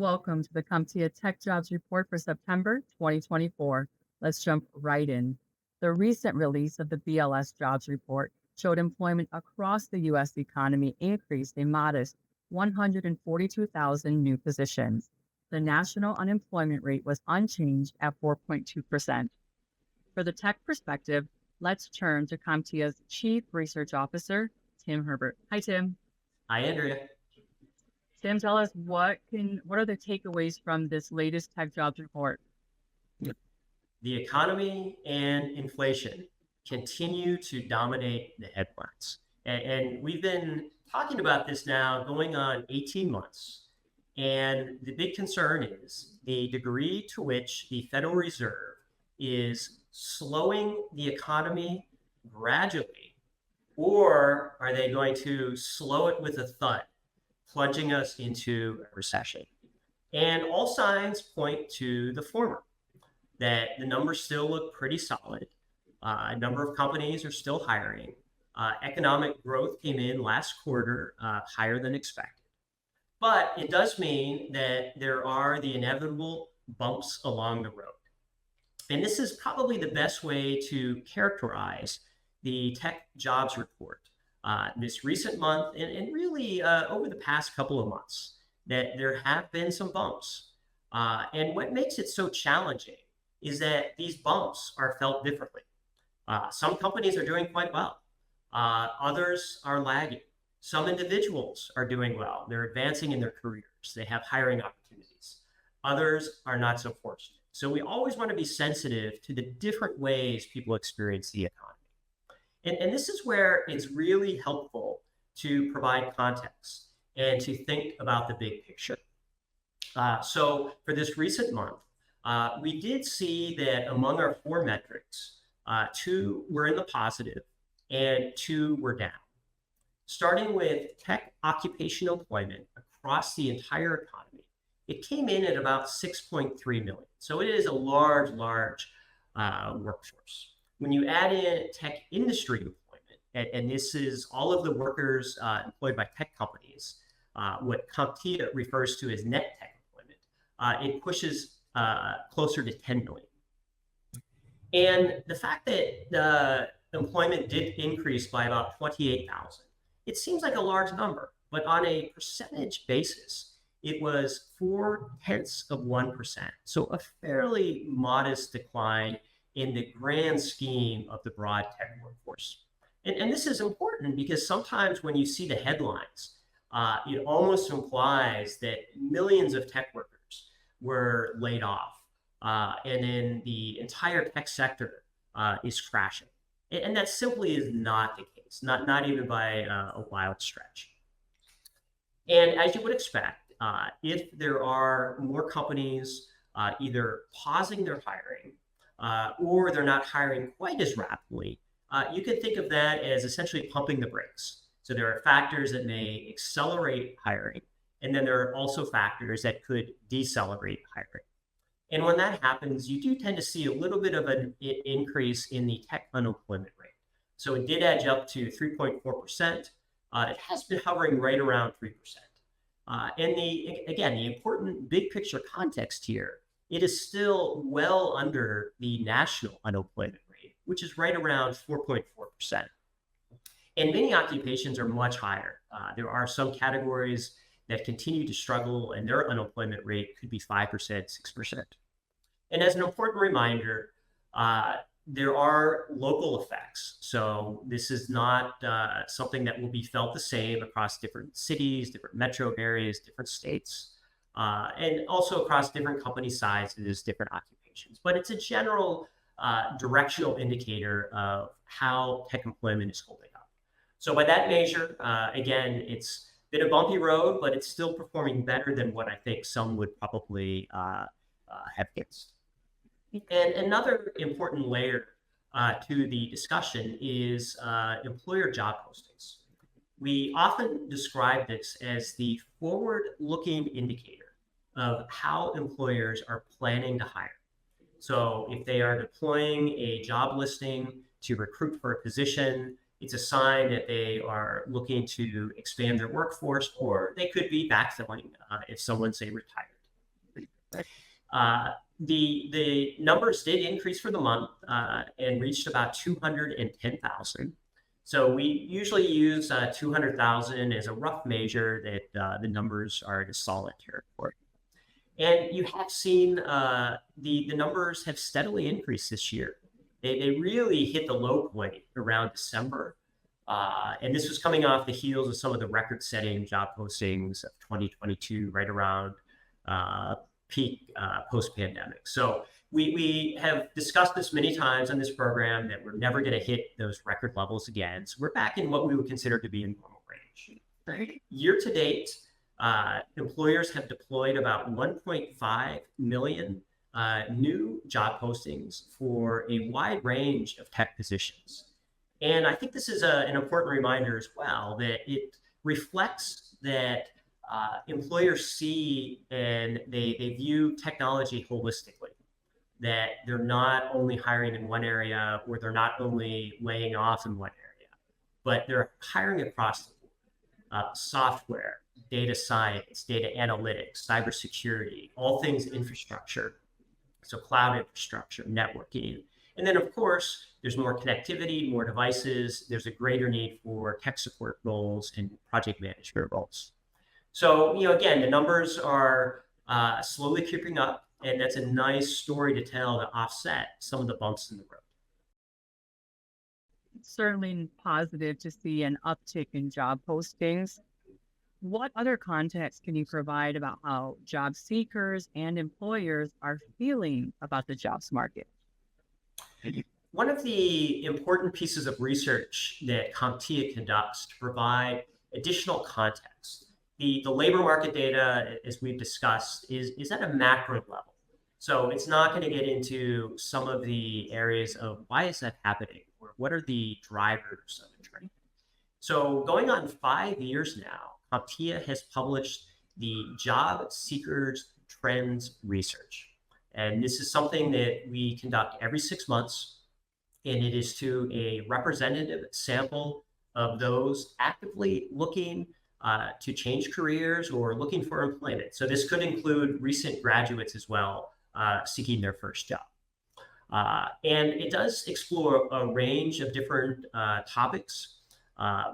Welcome to the CompTIA Tech Jobs Report for September 2024. Let's jump right in. The recent release of the BLS Jobs Report showed employment across the U.S. economy increased a modest 142,000 new positions. The national unemployment rate was unchanged at 4.2%. For the tech perspective, let's turn to CompTIA's Chief Research Officer, Tim Herbert. Hi, Tim. Hi, Andrea. Tim, tell us what are the takeaways from this latest tech jobs report? The economy and inflation continue to dominate the headlines. And we've been talking about this now going on 18 months. And the big concern is the degree to which the Federal Reserve is slowing the economy gradually, or are they going to slow it with a thud, plunging us into a recession? And all signs point to the former, that the numbers still look pretty solid. A number of companies are still hiring. Economic growth came in last quarter higher than expected. But it does mean that there are the inevitable bumps along the road. And this is probably the best way to characterize the Tech Jobs Report this recent month and really over the past couple of months, that there have been some bumps. And what makes it so challenging is that these bumps are felt differently. Some companies are doing quite well. Others are lagging. Some individuals are doing well. They're advancing in their careers. They have hiring opportunities. Others are not so fortunate. So we always want to be sensitive to the different ways people experience the economy. And this is where it's really helpful to provide context and to think about the big picture. So for this recent month, we did see that among our four metrics, two were in the positive and two were down. Starting with tech occupational employment across the entire economy, it came in at about 6.3 million. So it is a large workforce. When you add in tech industry employment, and this is all of the workers employed by tech companies, what CompTIA refers to as net tech employment, it pushes closer to 10 million. And the fact that the employment did increase by about 28,000, it seems like a large number, but on a percentage basis, it was 0.4%. So a fairly modest decline in the grand scheme of the broad tech workforce. And this is important because sometimes when you see the headlines, it almost implies that millions of tech workers were laid off. And then the entire tech sector is crashing. And that simply is not the case, not even by a wild stretch. And as you would expect, if there are more companies either pausing their hiring or they're not hiring quite as rapidly, you can think of that as essentially pumping the brakes. So there are factors that may accelerate hiring, and then there are also factors that could decelerate hiring. And when that happens, you do tend to see a little bit of an increase in the tech unemployment rate. So it did edge up to 3.4%. It has been hovering right around 3%. And the important big picture context here, it is still well under the national unemployment rate, which is right around 4.4%. And many occupations are much higher. There are some categories that continue to struggle, and their unemployment rate could be 5%, 6%. And as an important reminder, there are local effects. So this is not something that will be felt the same across different cities, different metro areas, different states, and also across different company sizes, different occupations. But it's a general directional indicator of how tech employment is holding up. So by that measure, again, it's been a bumpy road, but it's still performing better than what I think some would probably have guessed. And another important layer to the discussion is employer job postings. We often describe this as the forward-looking indicator of how employers are planning to hire. So if they are deploying a job listing to recruit for a position, it's a sign that they are looking to expand their workforce, or they could be backfilling if someone, say, retired. The numbers did increase for the month and reached about 210,000. So we usually use 200,000 as a rough measure that the numbers are in a solid territory. And you have seen the numbers have steadily increased this year. They really hit the low point around December. And this was coming off the heels of some of the record-setting job postings of 2022, right around peak post-pandemic. So we have discussed this many times on this program that we're never going to hit those record levels again. So we're back in what we would consider to be a normal range. Right. Year to date, employers have deployed about 1.5 million new job postings for a wide range of tech positions. And I think this is an important reminder as well that it reflects that employers see and they view technology holistically, that they're not only hiring in one area or they're not only laying off in one area, but they're hiring across the board. Software, data science, data analytics, cybersecurity, all things infrastructure. So cloud infrastructure, networking. And then, of course, there's more connectivity, more devices. There's a greater need for tech support roles and project management roles. So, again, the numbers are slowly creeping up, and that's a nice story to tell to offset some of the bumps in the road. It's certainly positive to see an uptick in job postings. What other context can you provide about how job seekers and employers are feeling about the jobs market? One of the important pieces of research that CompTIA conducts to provide additional context, the labor market data, as we've discussed, is at a macro level. So it's not going to get into some of the areas of why is that happening or what are the drivers of the trend. So going on 5 years now, CompTIA has published the Job Seekers Trends Research. And this is something that we conduct every 6 months, and it is to a representative sample of those actively looking to change careers or looking for employment. So this could include recent graduates as well, seeking their first job. And it does explore a range of different topics.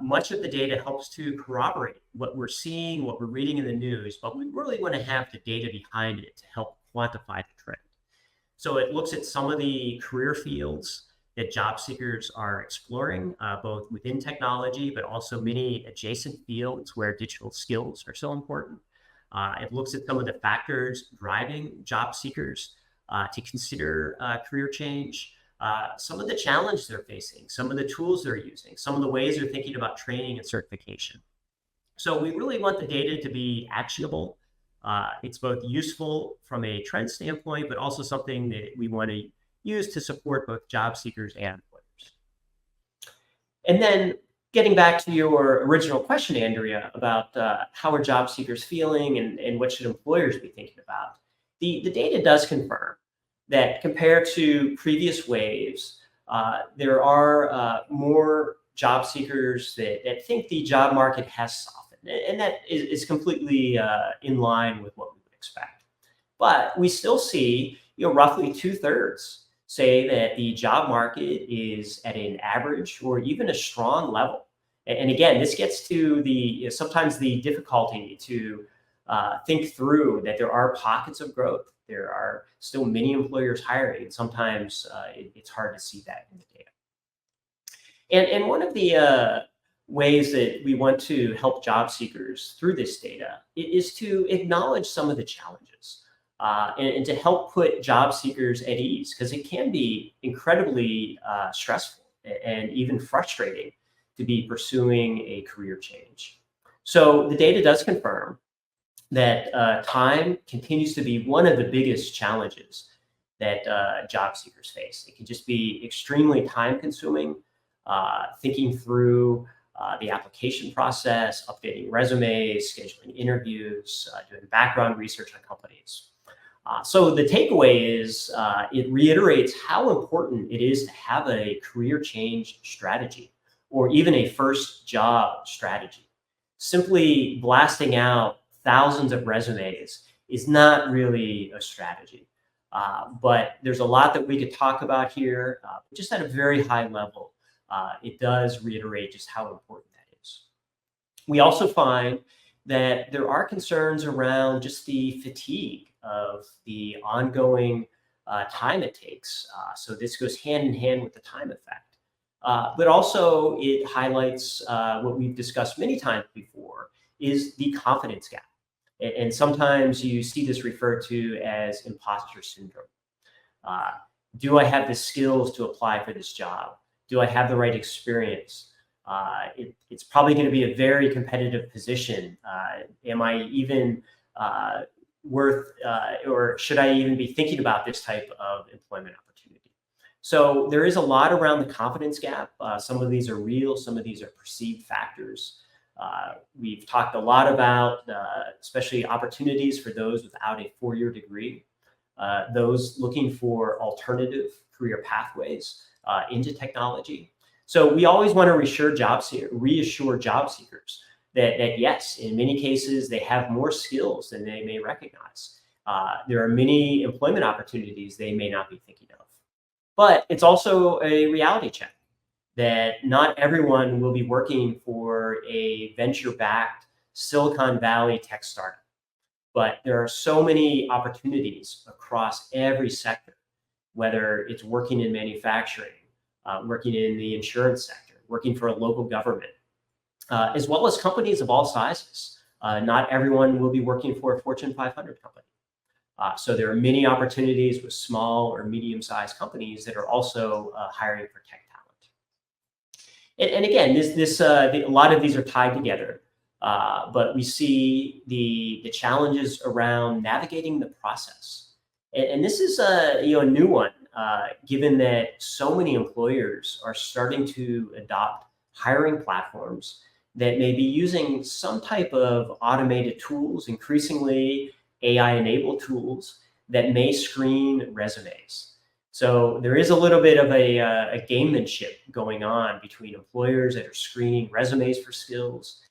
Much of the data helps to corroborate what we're seeing, what we're reading in the news, but we really want to have the data behind it to help quantify the trend. So it looks at some of the career fields that job seekers are exploring, both within technology, but also many adjacent fields where digital skills are so important. It looks at some of the factors driving job seekers to consider career change, some of the challenges they're facing, some of the tools they're using, some of the ways they're thinking about training and certification. So we really want the data to be actionable. It's both useful from a trend standpoint, but also something that we want to use to support both job seekers and employers. And then getting back to your original question, Andrea, about how are job seekers feeling and what should employers be thinking about, the data does confirm that compared to previous waves, there are more job seekers that think the job market has softened. And that is completely in line with what we would expect. But we still see roughly 2/3 say that the job market is at an average or even a strong level. And again, this gets to sometimes the difficulty to think through that there are pockets of growth. There are still many employers hiring. Sometimes it's hard to see that in the data. And one of the ways that we want to help job seekers through this data is to acknowledge some of the challenges and to help put job seekers at ease, because it can be incredibly stressful and even frustrating to be pursuing a career change. So the data does confirm that time continues to be one of the biggest challenges that job seekers face. It can just be extremely time consuming, thinking through the application process, updating resumes, scheduling interviews, doing background research on companies. So the takeaway is it reiterates how important it is to have a career change strategy or even a first job strategy. Simply blasting out thousands of resumes is not really a strategy. But there's a lot that we could talk about here, just at a very high level. It does reiterate just how important that is. We also find that there are concerns around just the fatigue of the ongoing time it takes. So this goes hand in hand with the time effect. But also it highlights what we've discussed many times before, is the confidence gap. And sometimes you see this referred to as imposter syndrome. Do I have the skills to apply for this job? Do I have the right experience? It's probably going to be a very competitive position. Am I even worth, or should I even be thinking about this type of employment opportunity? So there is a lot around the confidence gap. Some of these are real, some of these are perceived factors. We've talked a lot about, especially opportunities for those without a four-year degree, those looking for alternative career pathways into technology. So we always want to reassure job seekers that yes, in many cases, they have more skills than they may recognize. There are many employment opportunities they may not be thinking of. But it's also a reality check that not everyone will be working for a venture-backed Silicon Valley tech startup. But there are so many opportunities across every sector, whether it's working in manufacturing, working in the insurance sector, working for a local government, as well as companies of all sizes. Not everyone will be working for a Fortune 500 company. So there are many opportunities with small or medium-sized companies that are also hiring for tech talent. And again, a lot of these are tied together, but we see the challenges around navigating the process. And this is a new one, given that so many employers are starting to adopt hiring platforms that may be using some type of automated tools, increasingly AI-enabled tools that may screen resumes. So there is a little bit of a gamemanship going on between employers that are screening resumes for skills,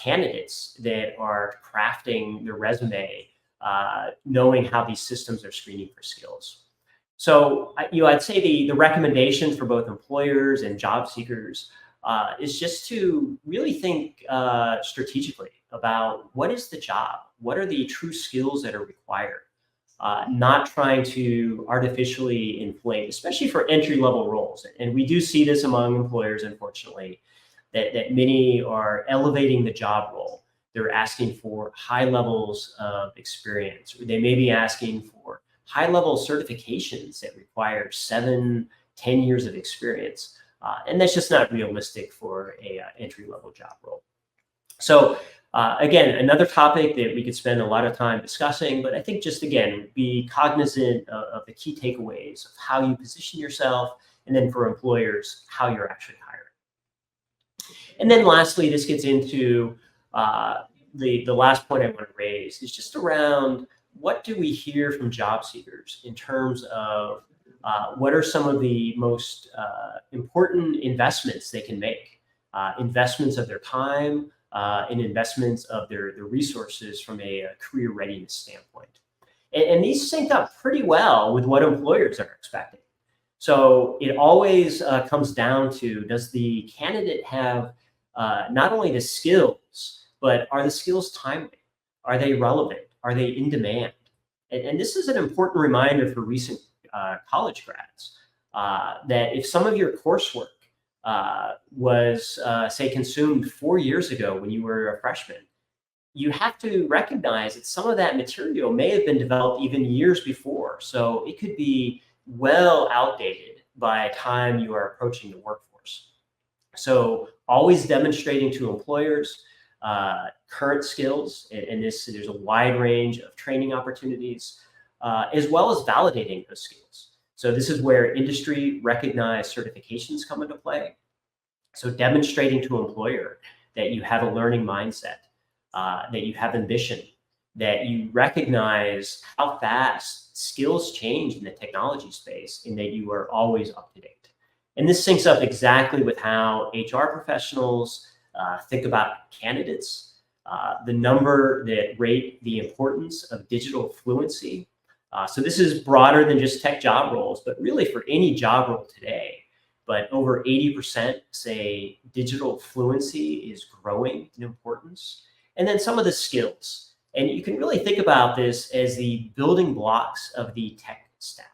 candidates that are crafting their resume, knowing how these systems are screening for skills. So I'd say the recommendations for both employers and job seekers is just to really think strategically about what is the job, what are the true skills that are required, not trying to artificially inflate, especially for entry-level roles. And we do see this among employers, unfortunately, that many are elevating the job role. They're asking for high levels of experience, or they may be asking for high-level certifications that require 7-10 years of experience. And that's just not realistic for a entry-level job role. So again, another topic that we could spend a lot of time discussing, but I think just, again, be cognizant of the key takeaways of how you position yourself, and then for employers, how you're actually hiring. And then lastly, this gets into the last point I want to raise is just around what do we hear from job seekers in terms of what are some of the most important investments they can make, investments of their time, and investments of their resources from a career readiness standpoint. And these sync up pretty well with what employers are expecting. So it always comes down to, does the candidate have not only the skills, but are the skills timely? Are they relevant? Are they in demand? And this is an important reminder for recent college grads, that if some of your coursework was, say, consumed 4 years ago when you were a freshman, you have to recognize that some of that material may have been developed even years before. So it could be well outdated by the time you are approaching the workforce. So always demonstrating to employers current skills, and there's a wide range of training opportunities, as well as validating those skills. So this is where industry recognized certifications come into play. So demonstrating to an employer that you have a learning mindset, that you have ambition, that you recognize how fast skills change in the technology space, and that you are always up to date. And this syncs up exactly with how HR professionals think about candidates, the number that rate the importance of digital fluency. So this is broader than just tech job roles, but really for any job role today. But over 80% say digital fluency is growing in importance. And then some of the skills. And you can really think about this as the building blocks of the tech stack.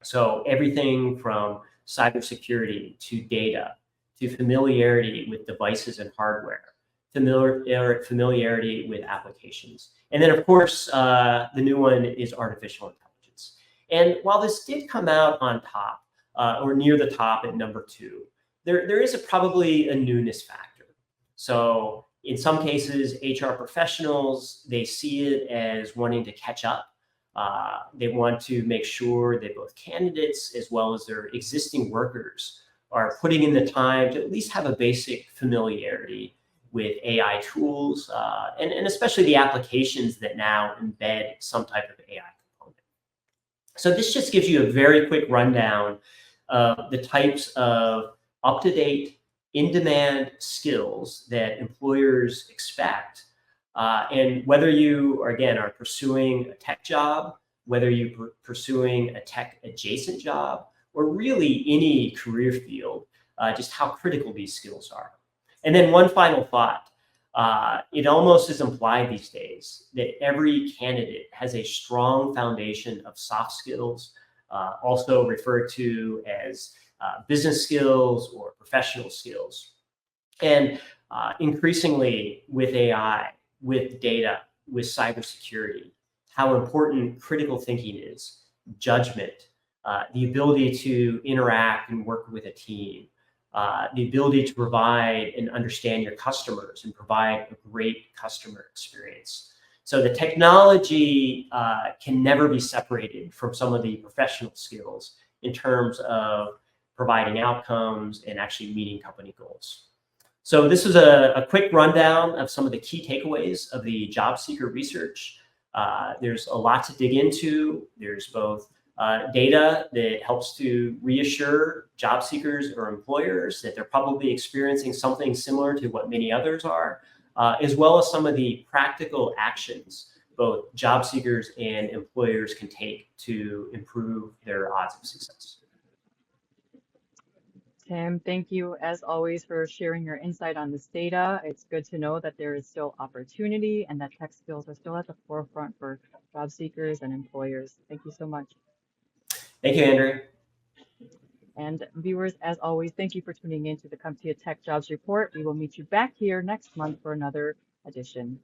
So everything from cybersecurity to data, to familiarity with devices and hardware, familiarity with applications. And then, of course, the new one is artificial intelligence. And while this did come out on top, or near the top at number 2, there is probably a newness factor. So in some cases, HR professionals, they see it as wanting to catch up. They want to make sure that both candidates as well as their existing workers are putting in the time to at least have a basic familiarity with AI tools, and especially the applications that now embed some type of AI component. So this just gives you a very quick rundown of the types of up-to-date, in-demand skills that employers expect. And whether you, again, are pursuing a tech job, whether you're pursuing a tech adjacent job, or really any career field, just how critical these skills are. And then one final thought. It almost is implied these days that every candidate has a strong foundation of soft skills, also referred to as business skills or professional skills. And increasingly with AI, with data, with cybersecurity, how important critical thinking is, judgment, the ability to interact and work with a team, the ability to provide and understand your customers and provide a great customer experience. So the technology can never be separated from some of the professional skills in terms of providing outcomes and actually meeting company goals. So this is a quick rundown of some of the key takeaways of the job seeker research. There's a lot to dig into. There's both data that helps to reassure job seekers or employers that they're probably experiencing something similar to what many others are, as well as some of the practical actions both job seekers and employers can take to improve their odds of success. Tim, thank you as always for sharing your insight on this data. It's good to know that there is still opportunity and that tech skills are still at the forefront for job seekers and employers. Thank you so much. Thank you, Andrea. And viewers, as always, thank you for tuning in to the CompTIA Tech Jobs Report. We will meet you back here next month for another edition.